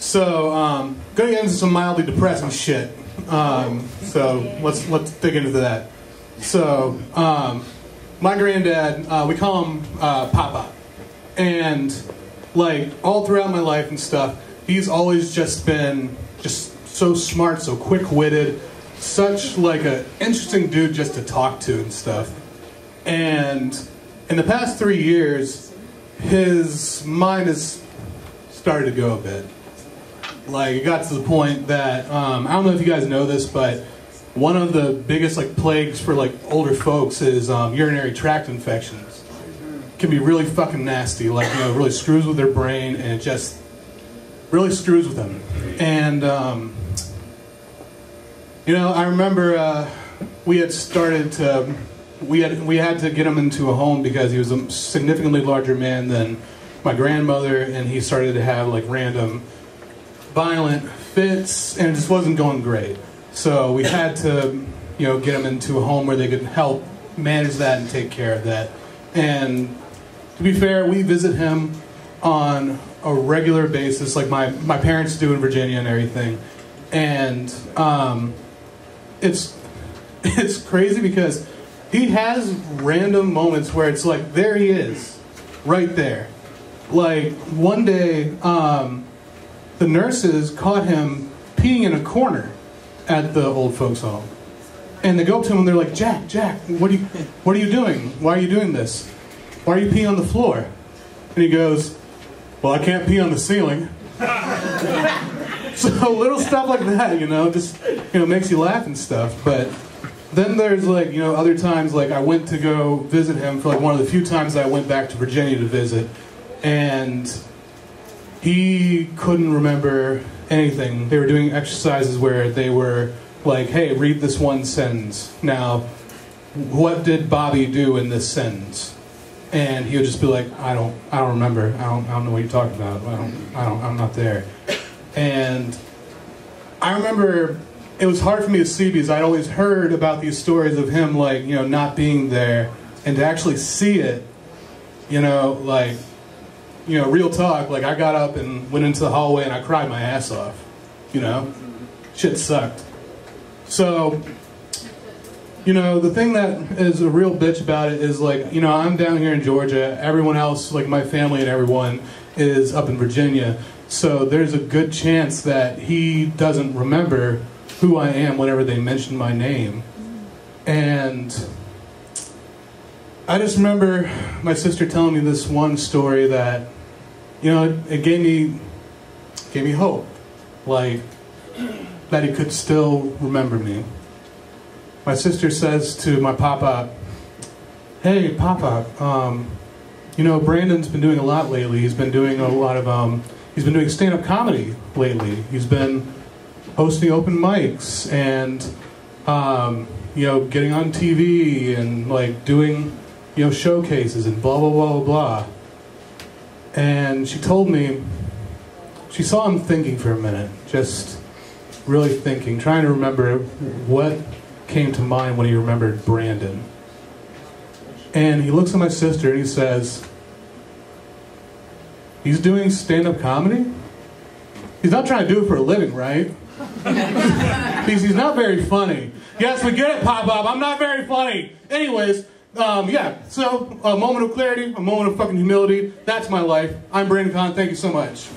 So, gonna get into some mildly depressing shit. So let's dig into that. So, my granddad, we call him Papa, and like all throughout my life and stuff, he's always just been so smart, so quick-witted, such like a interesting dude just to talk to and stuff. And in the past 3 years, his mind has started to go a bit. Like, it got to the point that, I don't know if you guys know this, but one of the biggest like plagues for like older folks is urinary tract infections. It can be really fucking nasty, like, you know, it really screws with their brain, and it just really screws with them. And, you know, I remember we had started to, we had to get him into a home because he was a significantly larger man than my grandmother, and he started to have like random violent fits, and it just wasn't going great. So we had to, you know, get him into a home where they could help manage that and take care of that. And to be fair, we visit him on a regular basis, like my parents do in Virginia and everything. And it's crazy because he has random moments where it's like, there he is, right there. Like, one day, the nurses caught him peeing in a corner at the old folks' home. And they go up to him and they're like, Jack, what are you doing? Why are you doing this? Why are you peeing on the floor? And he goes, well, I can't pee on the ceiling. So little stuff like that, you know, just, you know, makes you laugh and stuff. But then there's like, you know, other times, like I went to go visit him for like one of the few times I went back to Virginia to visit, and he couldn't remember anything. They were doing exercises where they were like, hey, read this one sentence. Now, what did Bobby do in this sentence? And he would just be like, I don't remember. I don't know what you're talking about. I'm not there. And I remember it was hard for me to see because I'd always heard about these stories of him, like, you know, not being there, and to actually see it, you know, like, you know, real talk, like I got up and went into the hallway and I cried my ass off, you know? Shit sucked. So, you know, the thing that is a real bitch about it is, like, you know, I'm down here in Georgia, everyone else, like my family and everyone, is up in Virginia, so there's a good chance that he doesn't remember who I am whenever they mention my name. And I just remember my sister telling me this one story that, you know, it gave me hope, like, that he could still remember me. My sister says to my papa, hey, Papa, you know, Brandon's been doing a lot lately. He's been doing a lot of, he's been doing stand-up comedy lately. He's been hosting open mics and, you know, getting on TV and, like, doing, you know, showcases and blah, blah, blah, blah, blah. And she told me, she saw him thinking for a minute, just really thinking, trying to remember what came to mind when he remembered Brandon. And he looks at my sister and he says, he's doing stand-up comedy? He's not trying to do it for a living, right? Because he's not very funny. Yes, we get it, Pop-Up, I'm not very funny. Anyways, yeah, so a moment of clarity, a moment of fucking humility. That's my life. I'm Brandon Conn. Thank you so much.